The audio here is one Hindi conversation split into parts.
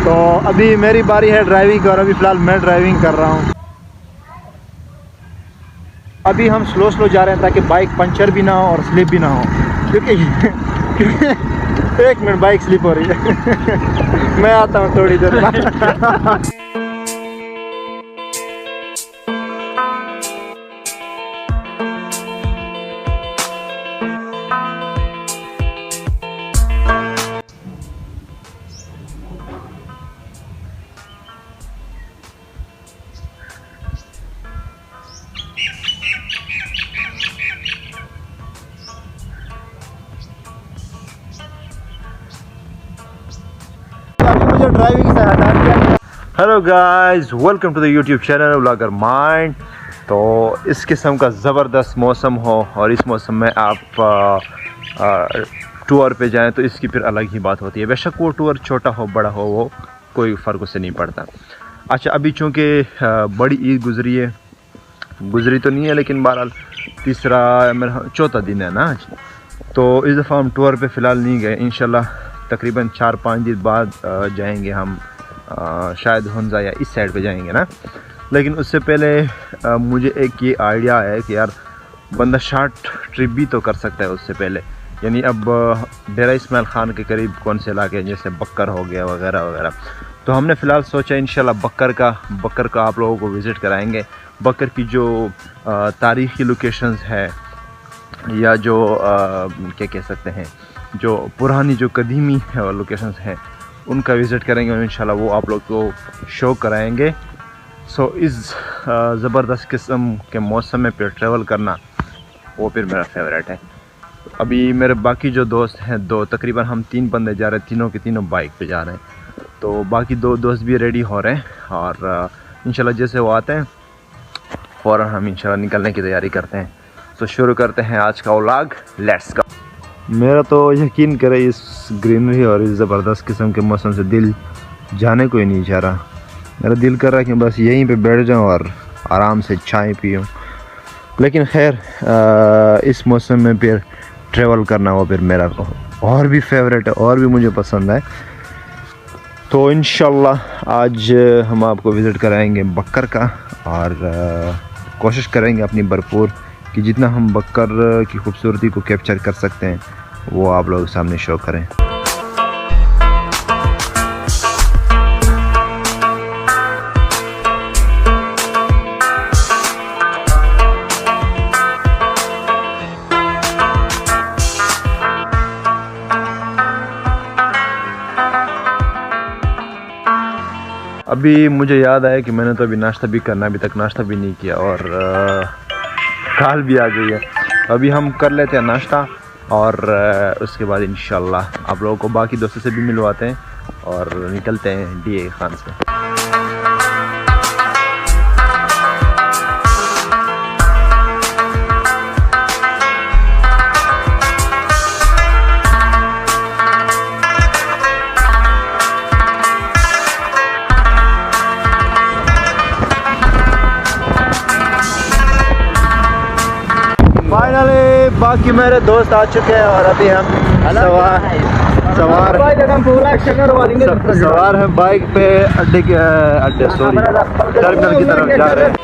तो अभी मेरी बारी है ड्राइविंग की और अभी फ़िलहाल मैं ड्राइविंग कर रहा हूँ। अभी हम स्लो जा रहे हैं ताकि बाइक पंचर भी ना हो और स्लिप भी ना हो, क्योंकि एक मिनट बाइक स्लिप हो रही है। मैं आता हूँ थोड़ी देर बाद। मुझे ड्राइविंग से हटा दिया। Hello guys, welcome to the YouTube channel vlogger mind. तो इस किस्म का ज़बरदस्त मौसम हो और इस मौसम में आप टूर पे जाएं तो इसकी फिर अलग ही बात होती है। बेशक वो टूर छोटा हो बड़ा हो, वो कोई फ़र्क उससे नहीं पड़ता। अच्छा, अभी चूँकि बड़ी ईद गुजरी तो नहीं है, लेकिन बहरहाल तीसरा मेरा चौथा दिन है ना आज। तो इस दफ़ा हम टूर पे फ़िलहाल नहीं गए। इंशाल्लाह तकरीबन 4-5 दिन बाद जाएंगे हम, शायद हुंजा या इस साइड पे जाएंगे ना। लेकिन उससे पहले मुझे एक ये आइडिया है कि यार बंदा शॉर्ट ट्रिप भी तो कर सकता है उससे पहले। यानी अब डेरा इस्माइल ख़ान के करीब कौन से इलाके हैं, जैसे बक्कर हो गया वगैरह वगैरह। तो हमने फ़िलहाल सोचा इंशाल्लाह बक्कर का आप लोगों को विज़िट कराएँगे। बक्कर की जो तारीख़ी लोकेशंस है या जो क्या कह सकते हैं, जो पुरानी जो कदीमी लोकेशंस हैं उनका विज़िट करेंगे और इंशाल्लाह वो आप लोग को शो कराएंगे। सो इस ज़बरदस्त किस्म के मौसम में फिर ट्रैवल करना वो फिर मेरा फेवरेट है। अभी मेरे बाकी जो दोस्त हैं, तकरीबन हम 3 बंदे जा रहे हैं, तीनों के तीनों बाइक पे जा रहे हैं। तो बाकी 2 दोस्त भी रेडी हो रहे हैं और इंशाल्लाह जैसे वो आते हैं फ़ौरन हम इंशाल्लाह निकलने की तैयारी करते हैं। तो शुरू करते हैं आज का व्लॉग, लेट्स गो। मेरा तो यकीन करे इस ग्रीनरी और इस ज़बरदस्त किस्म के मौसम से दिल जाने को ही नहीं चाह रहा। मेरा दिल कर रहा है कि बस यहीं पे बैठ जाऊं और आराम से चाय पीऊं। लेकिन खैर इस मौसम में फिर ट्रैवल करना वो फिर मेरा और भी फेवरेट है और भी मुझे पसंद है। तो इंशाल्लाह आज हम आपको विज़िट कराएंगे बक्कर का और कोशिश करेंगे अपनी भरपूर कि जितना हम बक्कर की खूबसूरती को कैप्चर कर सकते हैं वो आप लोगों के सामने शो करें। अभी मुझे याद आया कि मैंने तो अभी नाश्ता भी करना, अभी तक नाश्ता भी नहीं किया और काल भी आ गई है। अभी हम कर लेते हैं नाश्ता और उसके बाद इंशाल्लाह आप लोगों को बाकी दोस्तों से भी मिलवाते हैं और निकलते हैं DA खान से। फाइनली बाकी मेरे दोस्त आ चुके हैं और अभी हम सवार हैं बाइक पे टर्मिनल की तरफ जा रहे हैं।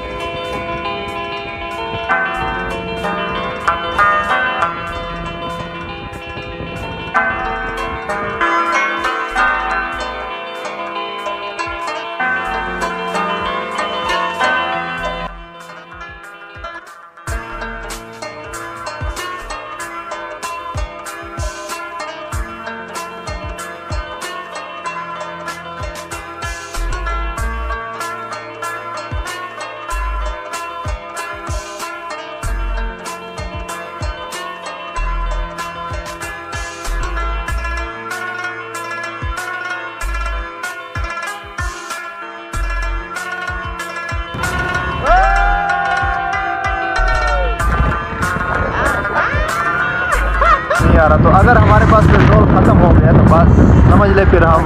नहीं आ रहा। तो अगर हमारे पास पेट्रोल ख़त्म हो गया तो बस समझ ले फिर हम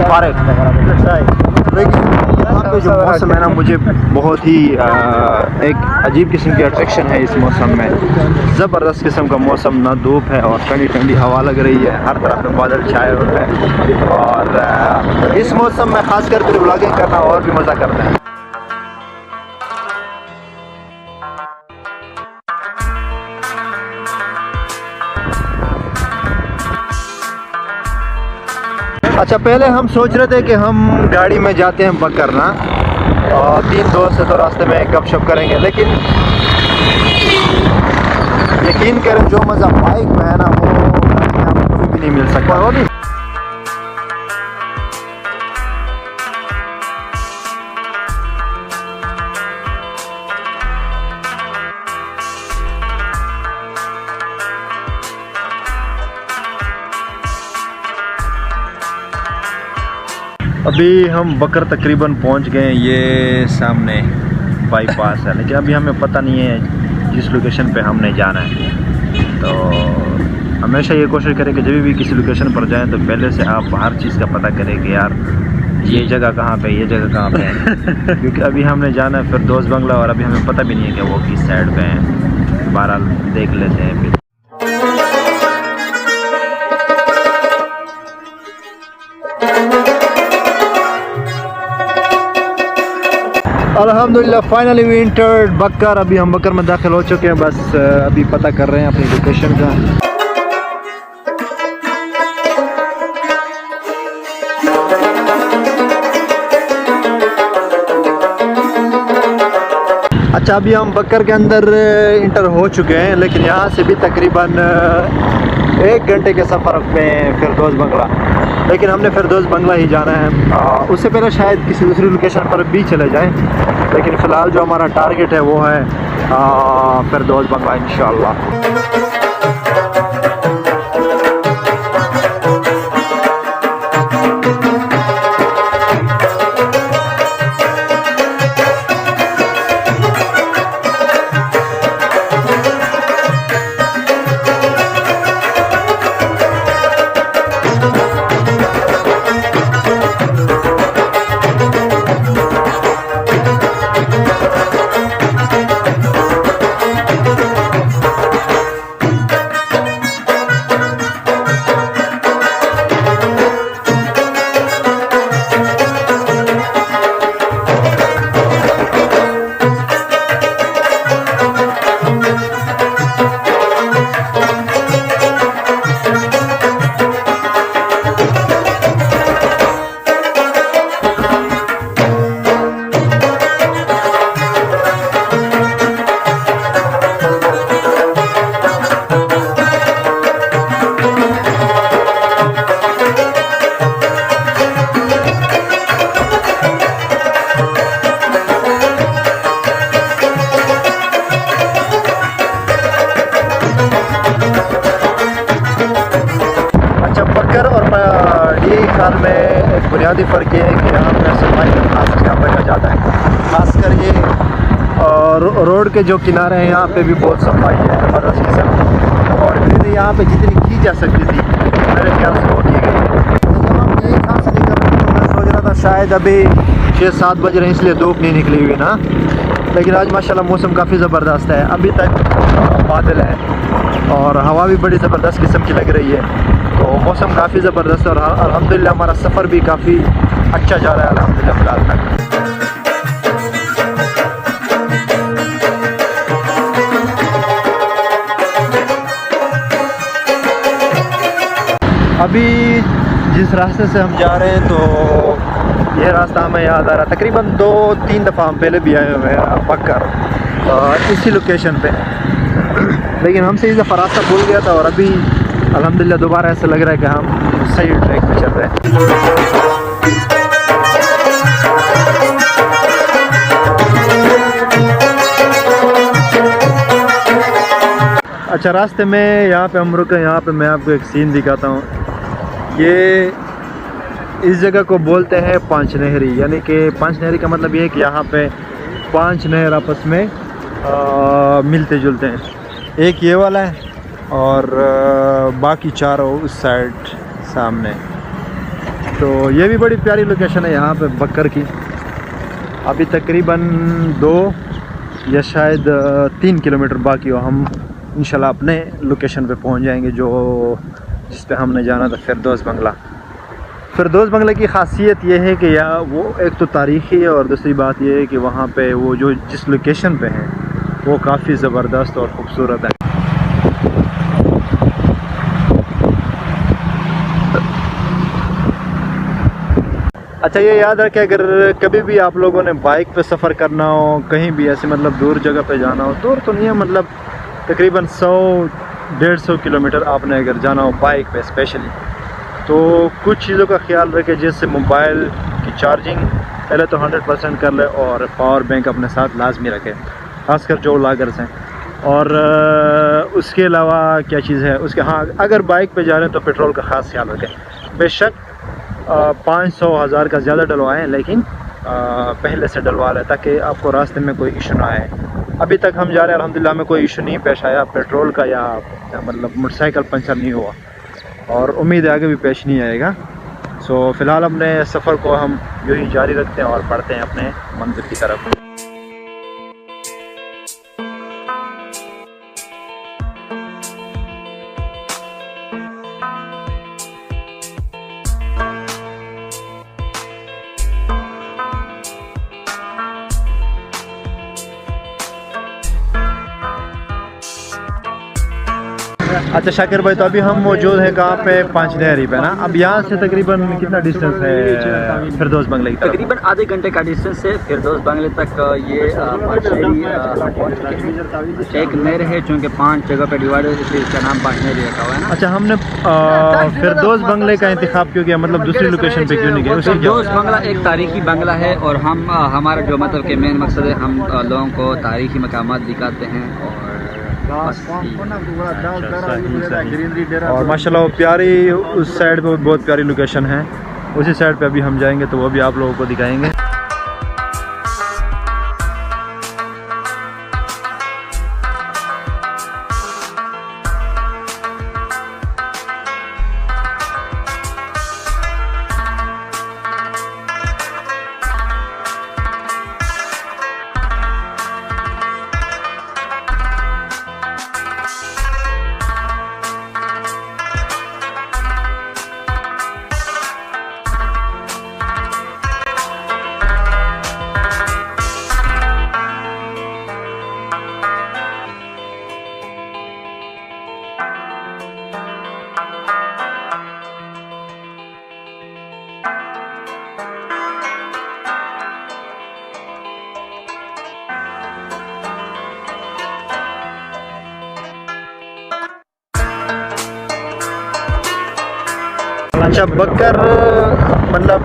फारिग। लेकिन पे जो मौसम है ना, मुझे बहुत ही एक अजीब किस्म की अट्रैक्शन है इस मौसम में। ज़बरदस्त किस्म का मौसम, ना धूप है और ठंडी ठंडी हवा लग रही है, हर तरफ में बादल छाए हुए हैं और इस मौसम में ख़ास करके व्लॉगिंग करना और भी मज़ा करता है। अच्छा, पहले हम सोच रहे थे कि हम गाड़ी में जाते हैं बकर ना, और 3 दोस्त है तो रास्ते में गपशप करेंगे, लेकिन यकीन करें जो मज़ा बाइक में है ना वो गाड़ी में आपको कभी भी नहीं मिल सकता। वो भी अभी हम बकर तकरीबन पहुंच गए हैं, ये सामने बाईपास है, लेकिन अभी हमें पता नहीं है जिस लोकेशन पे हमने जाना है। तो हमेशा ये कोशिश करें कि जब भी किसी लोकेशन पर जाएं तो पहले से आप हर चीज़ का पता करें कि यार ये जगह कहाँ पे, ये जगह कहाँ पे है क्योंकि अभी हमने जाना है फिरदौस बंगला और अभी हमें पता भी नहीं है कि वो किस साइड पे है। बहरहाल देख लेते हैं फिर। अल्हम्दुलिल्लाह फाइनली वी एंटर्ड बकर। अभी हम बकर में दाखिल हो चुके हैं, बस अभी पता कर रहे हैं अपनी लोकेशन का। अच्छा, अभी हम बकर के अंदर इंटर हो चुके हैं, लेकिन यहाँ से भी तकरीबन 1 घंटे के सफ़र में फिरदौस बंगला, लेकिन हमने फिरदौस बंगला ही जाना है। उससे पहले शायद किसी दूसरी लोकेशन पर भी चले जाएं, लेकिन फ़िलहाल जो हमारा टारगेट है वो है फिरदौस बंगला इंशाअल्लाह। ख्याल में एक बुनियादी फ़र्क ये है कि यहाँ पर सफाई का खास ख्याल रखा जाता है। खासकर ये रोड के जो किनारे हैं यहाँ पे भी बहुत सफाई है ज़बरदस्त किस्म, और फिर यहाँ पे जितनी की जा सकती थी मेरे ख्याल से वो की गई। जब हम ये यहाँ से निकल रहे थे मैं सोच रहा था शायद अभी 6-7 बज रहे हैं इसलिए धूप नहीं निकली हुई ना, लेकिन आज माशाल्लाह मौसम काफ़ी ज़बरदस्त है। अभी तक बादल है और हवा भी बड़ी ज़बरदस्त किस्म की लग रही है, तो मौसम काफ़ी ज़बरदस्त और अल्हम्दुलिल्लाह हमारा सफ़र भी काफ़ी अच्छा जा रहा है अल्हम्दुलिल्लाह फ़िलहाल तक। अभी जिस रास्ते से हम जा रहे हैं तो ये रास्ता हमें याद आ रहा है, तकरीबन 2-3 दफ़ा हम पहले भी आए हुए हैं बकर इसी लोकेशन पे, लेकिन हमसे इस दफ़ा रास्ता भूल गया था और अभी अल्हम्दुलिल्लाह दोबारा ऐसा लग रहा है कि हम सही ट्रैक पे चल रहे हैं। अच्छा, रास्ते में यहाँ पे हम रुके, यहाँ पे मैं आपको एक सीन दिखाता हूँ। ये इस जगह को बोलते हैं पांच नहरी, यानी कि पांच नहरी का मतलब ये है कि यहाँ पे 5 नहर आपस में मिलते जुलते हैं। एक ये वाला है और बाकी चारों उस साइड सामने। तो ये भी बड़ी प्यारी लोकेशन है यहाँ पे बकर की। अभी तकरीबन 2 या शायद 3 किलोमीटर बाकी हो, हम इंशाल्लाह अपने लोकेशन पे पहुंच जाएंगे जो जिस पे हमने जाना था, फिरदौस बंगला। फिरदौस बंगले की ख़ासियत ये है कि या वो एक तो तारीख़ी है और दूसरी बात ये है कि वहाँ पे वो जो जिस लोकेशन पे है वो काफ़ी ज़बरदस्त और ख़ूबसूरत है। अच्छा ये याद रखें, अगर कभी भी आप लोगों ने बाइक पे सफ़र करना हो, कहीं भी ऐसे मतलब दूर जगह पे जाना हो, दूर तो नहीं है, मतलब तकरीबन 100-150 किलोमीटर आपने अगर जाना हो बाइक पे स्पेशली, तो कुछ चीज़ों का ख्याल रखें, जैसे मोबाइल की चार्जिंग पहले तो 100% कर ले और पावर बैंक अपने साथ लाजमी रखें, खासकर जो व्लॉगर्स हैं। और उसके अलावा क्या चीज़ है उसके, हाँ अगर बाइक पे जा रहे हैं तो पेट्रोल का ख़ास ख्याल रखें। बेशक 500-1000 का ज़्यादा डलवाएं, लेकिन पहले से डलवा लें ताकि आपको रास्ते में कोई इशू ना आए। अभी तक हम जा रहे हैं अल्हम्दुलिल्लाह में कोई इशू नहीं पेश आया पेट्रोल का, या मतलब मोटरसाइकिल पंचर नहीं हुआ, और उम्मीद है आगे भी पेश नहीं आएगा। सो फ़िलहाल अपने सफ़र को हम यूँ ही जारी रखते हैं और बढ़ते हैं अपने मंजिल की तरफ। अच्छा शाकिर भाई, तो अभी हम मौजूद हैं कहाँ पे? पाँच नहरी पे ना। अब यहाँ से तकरीबन कितना डिस्टेंस है फिरदौस बंगले की? तकरीबन आधे घंटे का डिस्टेंस है फिरदौस बंगले तक। ये एक नहर है, चूँकि 5 जगह पे डिवाइड है इसलिए इसका नाम पाँच नहरी रखा हुआ है ना। अच्छा, हमने फिरदौस बंगले का इंतखाब क्यों किया, मतलब दूसरी लोकेशन पे क्यों नहीं गए? फिरदौस बंगला एक तारीखी बंगला है और हम हमारा जो मतलब के मेन मकसद है, हम लोगों को तारीखी मकामात दिखाते हैं और माशाल्लाह प्यारी उस साइड पे बहुत प्यारी लोकेशन है, उसी साइड पे अभी हम जाएंगे तो वो भी आप लोगों को दिखाएंगे। अच्छा, बकर मतलब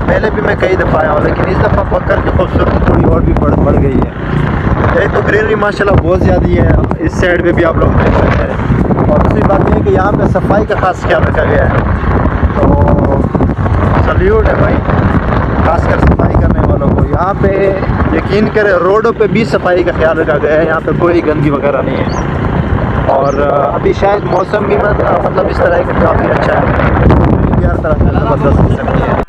पहले भी मैं कई दफ़ा आया हूँ, लेकिन इस दफ़ा बकर की खूबसूरती थोड़ी और भी बढ़ गई है। एक तो ग्रीनरी माशाल्लाह बहुत ज़्यादा है, इस साइड पे भी आप लोग देख सकते हैं। और दूसरी बात यह है कि यहाँ पे सफाई का खास ख्याल रखा गया है, तो सल्यूट है भाई, खासकर सफाई करने वालों को। यहाँ पे यकीन करें रोडों पे भी सफाई का ख्याल रखा गया है, यहाँ पे कोई गंदगी वगैरह नहीं है। और अभी शायद मौसम भी मतलब इस तरह का काफ़ी अच्छा है, हर तरह से ज़बरदस्त किस्म की है।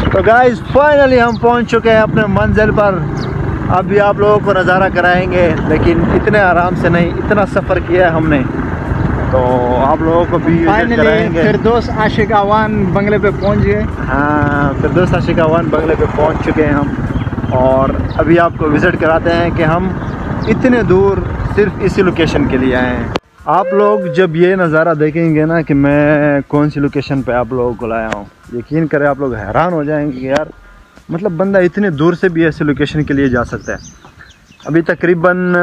तो गाइस फाइनली हम पहुंच चुके हैं अपने मंजिल पर। अभी आप लोगों को नज़ारा कराएंगे, लेकिन इतने आराम से नहीं, इतना सफ़र किया है हमने, तो आप लोगों को भी फाइनली फिरदौस आशिक आवान बंगले पे पहुंच गए। हाँ, फिरदौस आशिक आवान बंगले पे पहुंच चुके हैं हम, और अभी आपको विज़िट कराते हैं कि हम इतने दूर सिर्फ इसी लोकेशन के लिए आए हैं। आप लोग जब ये नज़ारा देखेंगे ना कि मैं कौन सी लोकेशन पे आप लोगों को लाया हूँ, यकीन करें आप लोग हैरान हो जाएंगे कि यार मतलब बंदा इतने दूर से भी ऐसे लोकेशन के लिए जा सकता है। अभी तकरीबन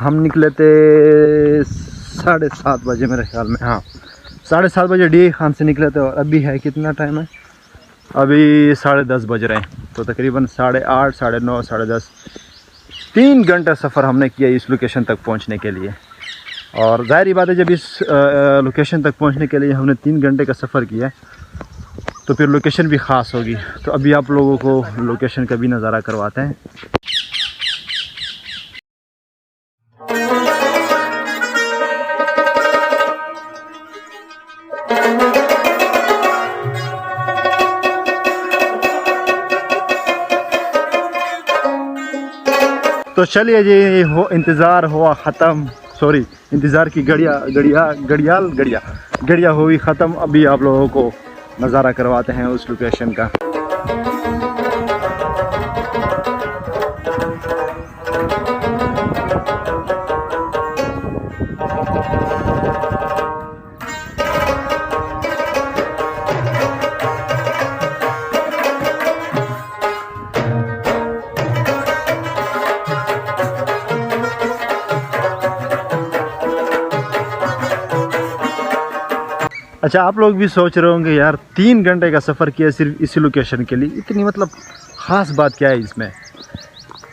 हम निकले थे 7:30 बजे मेरे ख्याल में, हाँ 7:30 बजे डी खान से निकले थे और अभी है कितना टाइम है, अभी 10:30 बज रहे हैं। तो तकरीबन 8:30, 9:30, 10:30 3 घंटा सफ़र हमने किया इस लोकेशन तक पहुंचने के लिए। और ज़ाहिर बात है जब इस लोकेशन तक पहुंचने के लिए हमने 3 घंटे का सफ़र किया तो फिर लोकेशन भी ख़ास होगी। तो अभी आप लोगों को लोकेशन का भी नज़ारा करवाते हैं। तो चलिए जी, हो इंतज़ार हुआ ख़त्म, सॉरी इंतज़ार की घड़िया हुई ख़त्म। अभी आप लोगों को नज़ारा करवाते हैं उस लोकेशन का। अच्छा, आप लोग भी सोच रहे होंगे यार 3 घंटे का सफ़र किया सिर्फ इसी लोकेशन के लिए, इतनी मतलब ख़ास बात क्या है इसमें?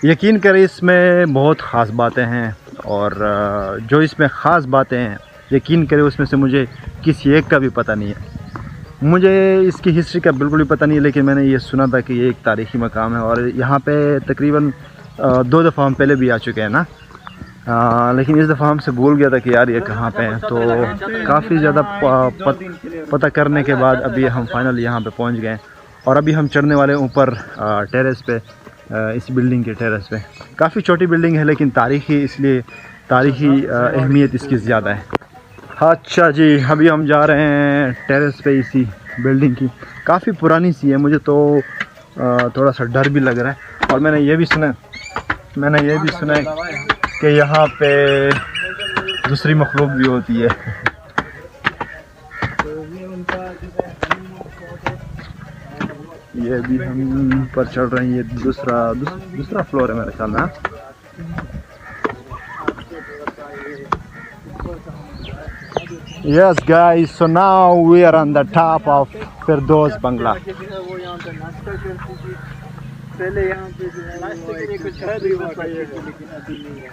यकीन करें इसमें बहुत ख़ास बातें हैं और जो इसमें ख़ास बातें हैं यकीन करें उसमें से मुझे किसी एक का भी पता नहीं है। मुझे इसकी हिस्ट्री का बिल्कुल भी पता नहीं है, लेकिन मैंने ये सुना था कि ये एक तारीख़ी मकाम है और यहाँ पे तकरीबन 2 दफ़ा हम पहले भी आ चुके हैं ना। लेकिन इस दफ़ा हमसे भूल गया था कि यार ये कहाँ पे है। तो काफ़ी ज़्यादा पता करने के बाद अभी हम फाइनल यहाँ पे पहुँच गए और अभी हम चढ़ने वाले ऊपर टेरेस पे, इस बिल्डिंग के टेरेस पे। काफ़ी छोटी बिल्डिंग है लेकिन तारीख़ी, इसलिए तारीख़ी अहमियत इसकी ज़्यादा है। अच्छा जी, अभी हम जा रहे हैं टेरेस पे इसी बिल्डिंग की। काफ़ी पुरानी सी है, मुझे तो थोड़ा सा डर भी लग रहा है। और मैंने ये भी सुना है कि यहाँ पे दूसरी मखलूक भी होती है। ये भी हम पर चढ़ रहे हैं, ये दूसरा फ्लोर है मेरे ख्याल में। Yes guys, so now we are on the top of Firdaus Bangla. पहले यहाँ पे जो है नाश्ते के लिए कुछ है भी बताइए, लेकिन अभी नहीं है।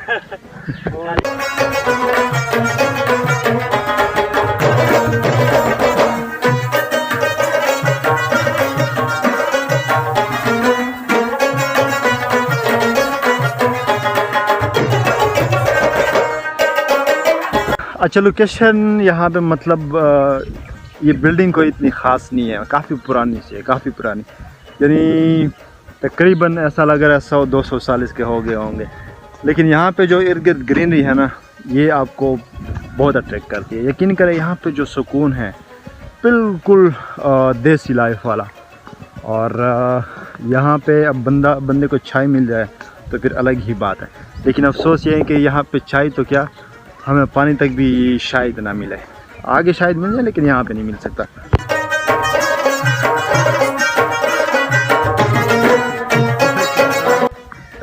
अच्छा, लोकेशन यहाँ पे मतलब ये बिल्डिंग कोई इतनी ख़ास नहीं है, काफ़ी पुरानी सी है, काफ़ी पुरानी, यानी तकरीबन ऐसा लग रहा है 100-200 साल इसके हो गए होंगे। लेकिन यहाँ पे जो इर्द गिर्द ग्रीनरी है ना, ये आपको बहुत अट्रैक्ट करती है। यकीन करें यहाँ पे जो सुकून है बिल्कुल देसी लाइफ वाला। और यहाँ पे अब बंदे को चाय मिल जाए तो फिर अलग ही बात है। लेकिन अफसोस ये है कि यहाँ पे चाय तो क्या, हमें पानी तक भी शायद ना मिले। आगे शायद मिल जाए लेकिन यहाँ पे नहीं मिल सकता।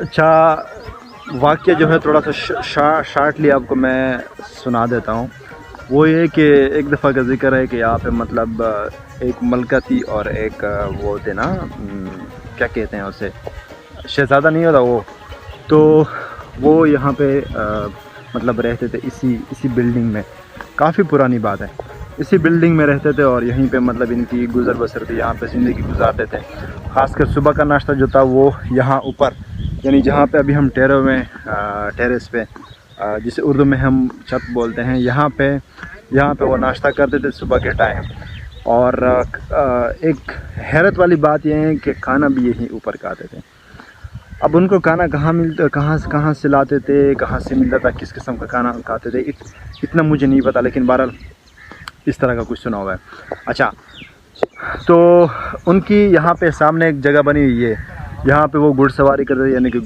अच्छा, वाक़या जो है थोड़ा सा शार्टली आपको मैं सुना देता हूँ। वो ये कि एक दफ़ा का ज़िक्र है कि यहाँ पे मतलब एक मलका थी और एक वो थे ना, क्या कहते हैं उसे, शहज़ादा नहीं होता वो, तो वो यहाँ पे मतलब रहते थे इसी बिल्डिंग में। काफ़ी पुरानी बात है, इसी बिल्डिंग में रहते थे और यहीं पे मतलब इनकी गुज़र बसर थी, यहाँ पे ज़िंदगी गुजारते थे। ख़ासकर सुबह का नाश्ता जो था वो यहाँ ऊपर, यानी जहाँ पे अभी हम टेरेस पे, जिसे उर्दू में हम छत बोलते हैं, यहाँ पे वो नाश्ता करते थे सुबह के टाइम। और एक हैरत वाली बात यह है कि खाना भी यहीं ऊपर खाते थे। अब उनको खाना कहाँ से लाते थे, कहाँ से मिलता था, किस किस्म का खाना खाते थे, इतना मुझे नहीं पता, लेकिन बहरहाल इस तरह का कुछ सुना हुआ है। अच्छा, तो उनकी यहाँ पे सामने एक जगह बनी हुई है, यहाँ पे वो घुड़सवारी करते थे, यानी कि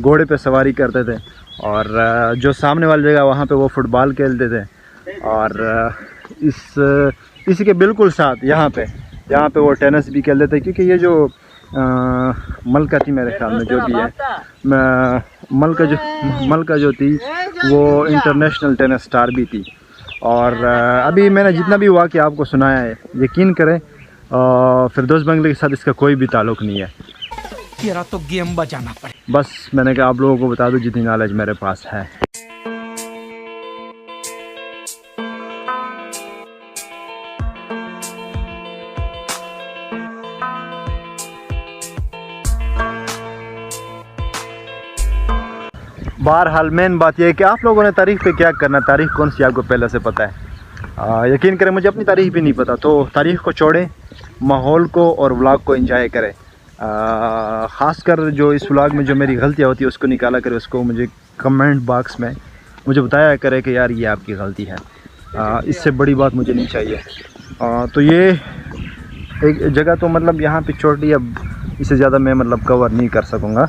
घोड़े पे सवारी करते थे। और जो सामने वाली जगह वहाँ पे वो फुटबॉल खेलते थे। और इसी के बिल्कुल साथ यहाँ पे वो टेनिस भी खेलते थे, क्योंकि ये जो मलका थी मेरे ख्याल में जो भी है मलका जो थी वो इंटरनेशनल टेनिस स्टार भी थी। और अभी मैंने जितना भी हुआ कि आपको सुनाया है, यकीन करें फिरदौस बंगले के साथ इसका कोई भी ताल्लुक़ नहीं है। तेरा तो गेम बजाना पड़े। बस मैंने कहा आप लोगों को बता दूं जितनी नॉलेज मेरे पास है। बहरहाल मेन बात यह है कि आप लोगों ने तारीख़ पे क्या करना, तारीख़ कौन सी आपको पहले से पता है। यकीन करें मुझे अपनी तारीख़ भी नहीं पता, तो तारीख़ को छोड़ें, माहौल को और व्लॉग को एंजॉय करें। ख़ासकर जो इस व्लॉग में जो मेरी गलतियाँ होती है उसको निकाला करे, उसको मुझे कमेंट बॉक्स में मुझे बताया करे कि यार ये आपकी गलती है। इससे बड़ी बात मुझे नहीं चाहिए। तो ये एक जगह तो मतलब यहाँ पे छोटी, अब इससे ज़्यादा मैं मतलब कवर नहीं कर सकूँगा,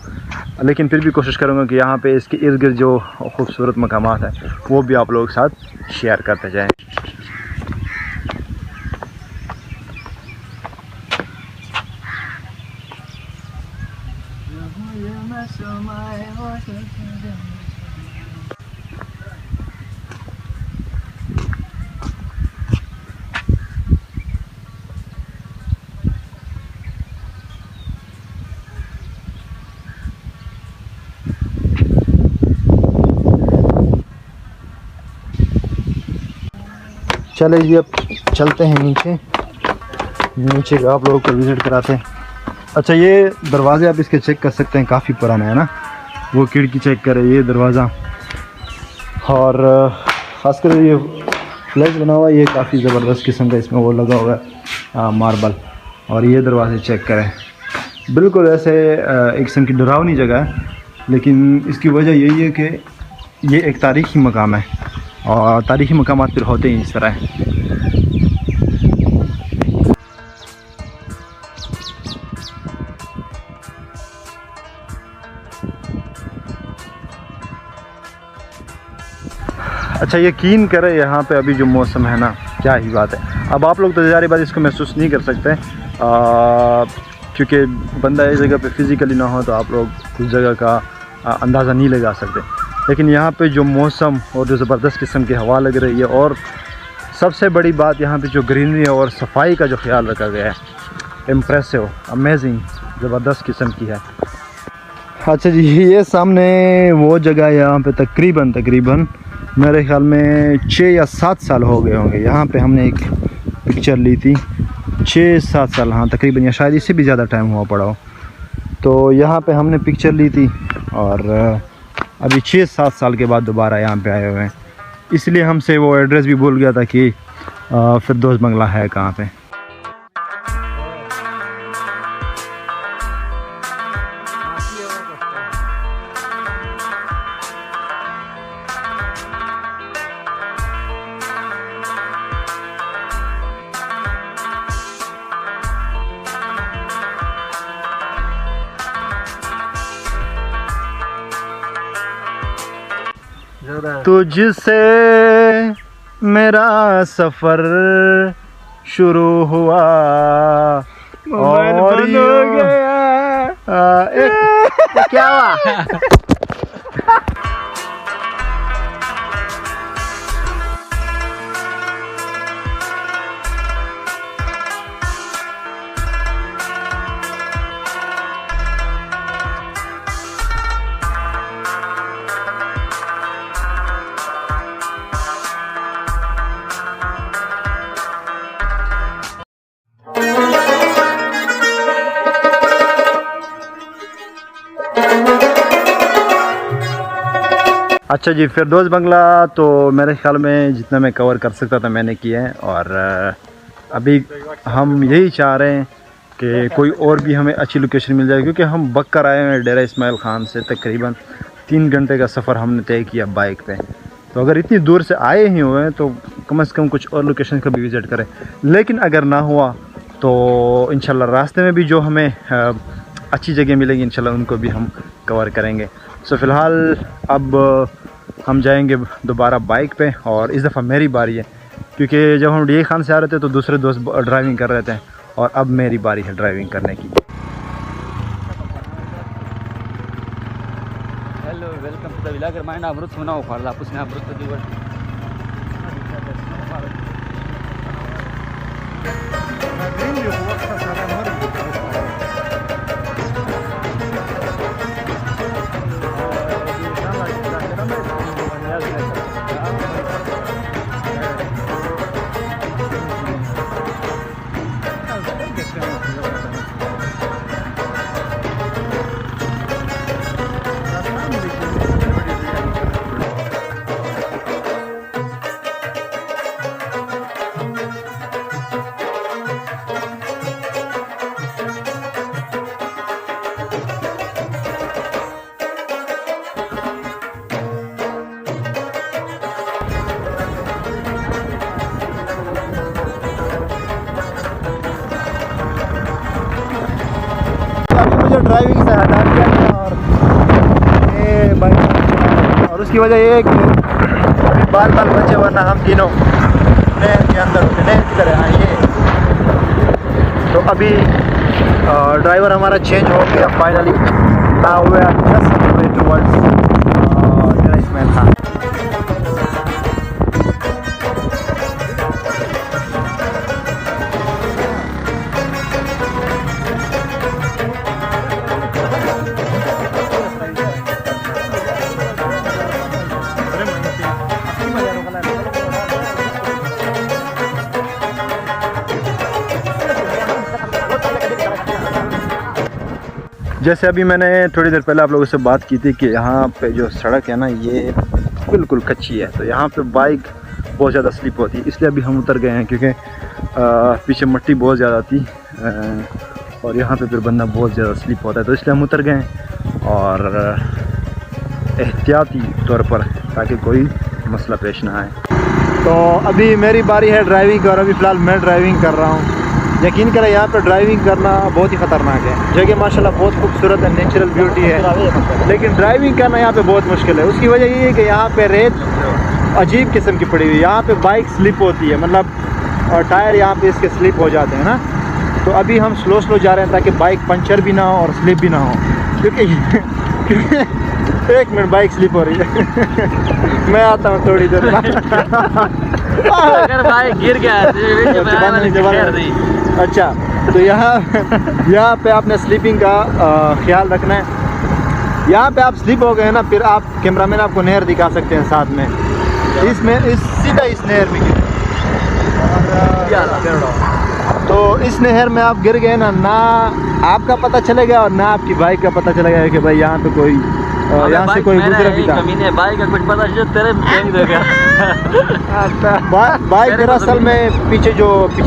लेकिन फिर भी कोशिश करूँगा कि यहाँ पे इसके इर्द गिर्द जो खूबसूरत मकामात हैं वो भी आप लोगों के साथ शेयर करते जाएँ। चले जी अब चलते हैं नीचे का आप लोगों को विज़िट कराते हैं। अच्छा ये दरवाज़े आप इसके चेक कर सकते हैं, काफ़ी पुराना है ना। वो खिड़की चेक करें, ये दरवाज़ा, और ख़ासकर ये फ्लैश बना हुआ है, ये काफ़ी ज़बरदस्त किस्म का इसमें वो लगा हुआ है मार्बल। और ये दरवाज़े चेक करें, बिल्कुल ऐसे एक किस्म की डरावनी जगह है, लेकिन इसकी वजह यही है कि ये एक तारीख़ी मकाम है और तारीख़ी मकामात फिर होते ही इस तरह है। अच्छा यकीन करें यहाँ पे अभी जो मौसम है ना, क्या ही बात है। अब आप लोग तो ज़ाहिर बात इसको महसूस नहीं कर सकते क्योंकि बंदा इस जगह पे फ़िज़िकली ना हो तो आप लोग उस जगह का अंदाज़ा नहीं लगा सकते। लेकिन यहाँ पे जो मौसम और जो ज़बरदस्त किस्म की हवा लग रही है, और सबसे बड़ी बात यहाँ पे जो ग्रीनरी है और सफाई का जो ख्याल रखा गया है, इम्प्रेसिव, अमेजिंग, ज़बरदस्त किस्म की है। अच्छा जी ये सामने वो जगह है, यहाँ पे तकरीबन मेरे ख़्याल में 6 या 7 साल हो गए होंगे। यहाँ पे हमने एक पिक्चर ली थी, 6-7 साल, हाँ तकरीबन, या शायद इससे भी ज़्यादा टाइम हुआ पड़ा हो। तो यहाँ पे हमने पिक्चर ली थी और अभी 6-7 साल के बाद दोबारा यहाँ पे आए हुए हैं। इसलिए हमसे वो एड्रेस भी भूल गया था कि फिरदौस बंगला है कहाँ पे। तुझसे मेरा सफ़र शुरू हुआ और बंद हो गया। क्या हुआ? अच्छा जी फिरदौस बंगला तो मेरे ख्याल में जितना मैं कवर कर सकता था मैंने किया है। और अभी हम यही चाह रहे हैं कि कोई और भी हमें अच्छी लोकेशन मिल जाए, क्योंकि हम बक्कर आए हैं डेरा इस्माइल ख़ान से। तकरीबन 3 घंटे का सफ़र हमने तय किया बाइक पे। तो अगर इतनी दूर से आए ही हुए हैं तो कम से कम कुछ और लोकेशन का भी विज़िट करें। लेकिन अगर ना हुआ तो इंशाल्लाह रास्ते में भी जो हमें अच्छी जगह मिलेगी इंशाल्लाह उनको भी हम कवर करेंगे। सो फ़िलहाल अब हम जाएंगे दोबारा बाइक पे, और इस दफ़ा मेरी बारी है, क्योंकि जब हम डी खान से आ रहे थे तो दूसरे दोस्त ड्राइविंग कर रहे थे, और अब मेरी बारी है ड्राइविंग करने की। Hello, welcome to the vlogger mind. अमृत सुना उखाड़ उसने अमृत दिवस ड्राइविंग से हटा दिया गया, और ये बाइक, और उसकी वजह ये है कि अभी बाल बचे, वरना हम तीनों नहर के अंदर नहर की तरह आएंगे। तो अभी ड्राइवर हमारा चेंज हो गया finally. Now we are just on the way towards इसमें था। जैसे अभी मैंने थोड़ी देर पहले आप लोगों से बात की थी कि यहाँ पे जो सड़क है ना, ये बिल्कुल कच्ची है, तो यहाँ पे बाइक बहुत ज़्यादा स्लिप होती है। इसलिए अभी हम उतर गए हैं, क्योंकि पीछे मिट्टी बहुत ज़्यादा थी, और यहाँ पे फिर बंदा बहुत ज़्यादा स्लिप होता है, तो इसलिए हम उतर गए हैं, और एहतियाती तौर पर, ताकि कोई मसला पेश ना आए। तो अभी मेरी बारी है ड्राइविंग की, और अभी फ़िलहाल मैं ड्राइविंग कर रहा हूँ। यकीन करें, यहाँ पर ड्राइविंग करना बहुत ही ख़तरनाक है। जगह माशाल्लाह बहुत खूबसूरत है, नेचुरल ब्यूटी है, लेकिन ड्राइविंग करना यहाँ पे बहुत मुश्किल है। उसकी वजह ये है कि यहाँ पे रेत अजीब किस्म की पड़ी हुई है। यहाँ पे बाइक स्लिप होती है, मतलब टायर यहाँ पे इसके स्लिप हो जाते हैं ना। तो अभी हम स्लो जा रहे हैं, ताकि बाइक पंचर भी ना हो और स्लिप भी ना हो, क्योंकि एक मिनट, बाइक स्लिप हो रही है। मैं आता हूँ थोड़ी देर बाद। अगर बाइक गिर गया अच्छा, तो यहाँ पे आपने स्लीपिंग का ख्याल रखना है। यहाँ पे आप स्लिप हो गए ना, फिर आप कैमरामैन आपको नहर दिखा सकते हैं साथ में, इसमें सीधा इस नहर में गिर, तो इस नहर में आप गिर गए ना आपका पता चलेगा और ना आपकी बाइक का पता चलेगा कि भाई यहाँ पे कोई यहाँ से कोई गुजरा भी था। बाइक का कुछ पता चले तेरे बाइक दरअसल में पीछे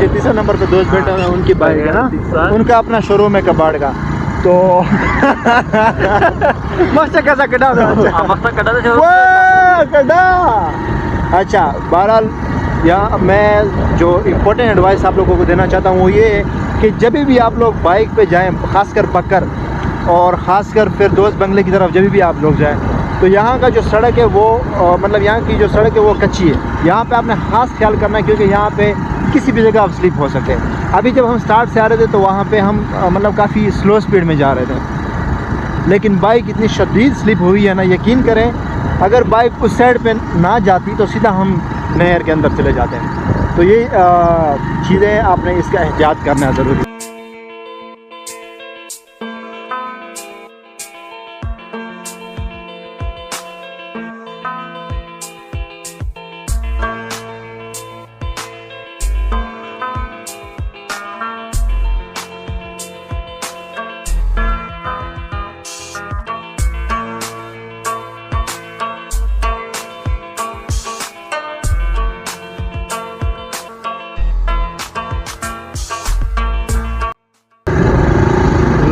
तीसरे नंबर पे दोस्त बैठे हैं, उनकी बाइक है ना, उनका अपना शोरूम है कबाड़ का। तो मस्त कैसा कटा अच्छा, बहरहाल यहाँ मैं जो इम्पोर्टेंट एडवाइस आप लोगों को देना चाहता हूँ वो ये है कि जब भी आप लोग बाइक पे जाएं, खासकर पककर और ख़ासकर फिर दोस्त बंगले की तरफ जब भी आप लोग जाएं, तो यहाँ का जो सड़क है वो मतलब यहाँ की जो सड़क है वो कच्ची है। यहाँ पे आपने ख़ास ख्याल करना है, क्योंकि यहाँ पे किसी भी जगह आप स्लिप हो सकते हैं। अभी जब हम स्टार्ट से आ रहे थे तो वहाँ पे हम मतलब काफ़ी स्लो स्पीड में जा रहे थे, लेकिन बाइक इतनी शदीद स्लिप हुई है ना, यकीन करें अगर बाइक उस साइड पे ना जाती तो सीधा हम नहर के अंदर चले जाते हैं। तो ये चीज़ें आपने इसका एहतियात करना ज़रूरी है।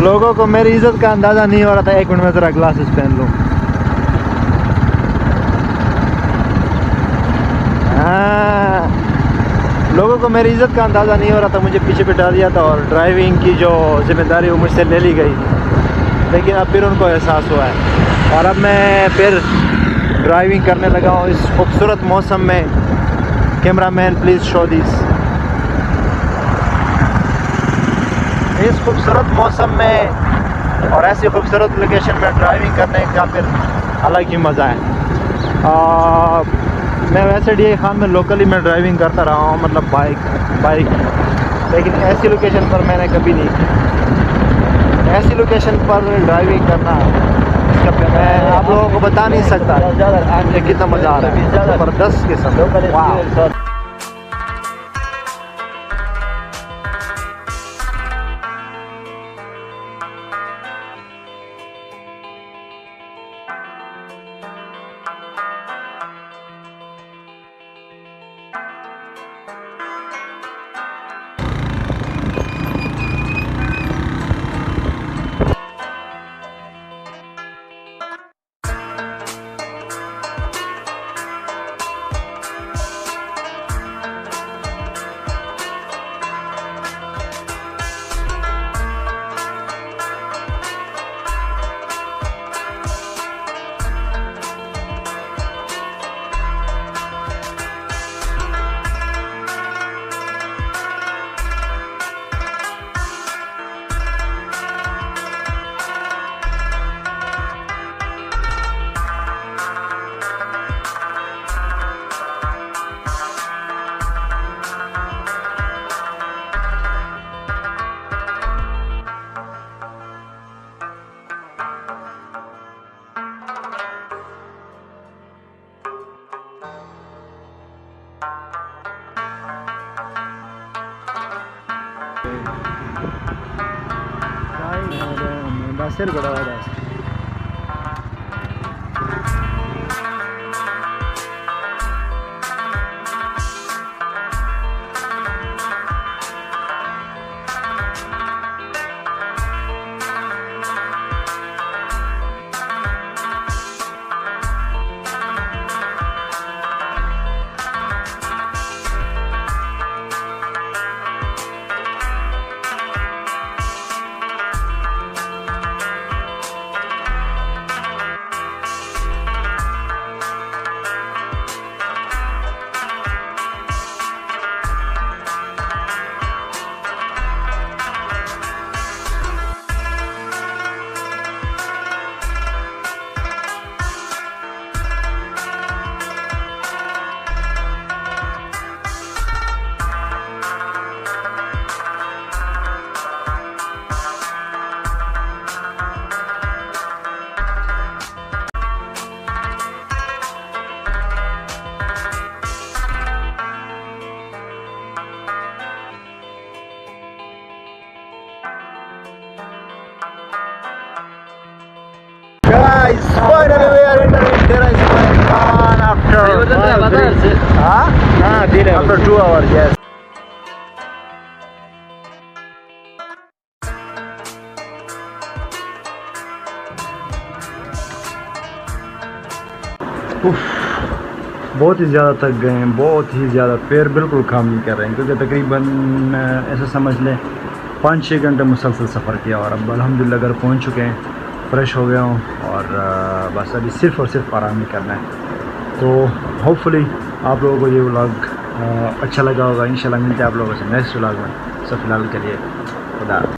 लोगों को मेरी इज्जत का अंदाज़ा नहीं हो रहा था। एक मिनट में ज़रा ग्लासेस पहन लूँ। हाँ, लोगों को मेरी इज्जत का अंदाज़ा नहीं हो रहा था, मुझे पीछे बिठा दिया था और ड्राइविंग की जो जिम्मेदारी वो मुझसे ले ली गई, लेकिन अब फिर उनको एहसास हुआ है। और अब मैं फिर ड्राइविंग करने लगा हूँ इस खूबसूरत मौसम में। Cameraman please show this. इस खूबसूरत मौसम में और ऐसी खूबसूरत लोकेशन में ड्राइविंग करने का फिर अलग ही मज़ा है। मैं वैसे DI खान में लोकली में ड्राइविंग करता रहा हूँ, मतलब बाइक, लेकिन ऐसी लोकेशन पर मैंने कभी नहीं की। ऐसी लोकेशन पर ड्राइविंग करना इसका मैं आप लोगों को बता नहीं सकता कि कितना मज़ा आ रहा है, ज़बरदस्त किस्म। वाह। Ser gradas. Guys, finally we are entering Dera Ismail Khan after 2 hours, yes. बहुत ही ज़्यादा थक गए हैं, बहुत ही ज़्यादा। पैर बिल्कुल काम नहीं कर रहे हैं क्योंकि तकरीबन ऐसा समझ लें 5-6 घंटे मुसलसल सफ़र किया और अब अल्हम्दुलिल्लाह घर पहुंच चुके हैं। फ्रेश हो गया हूँ और बस अभी सिर्फ़ और सिर्फ आराम ही करना है। तो होपफुली आप लोगों को ये व्लॉग अच्छा लगा होगा। इंशाल्लाह मिलते हैं आप लोगों से नेक्स्ट व्लॉग में। सब फिलहाल के लिए खुदा।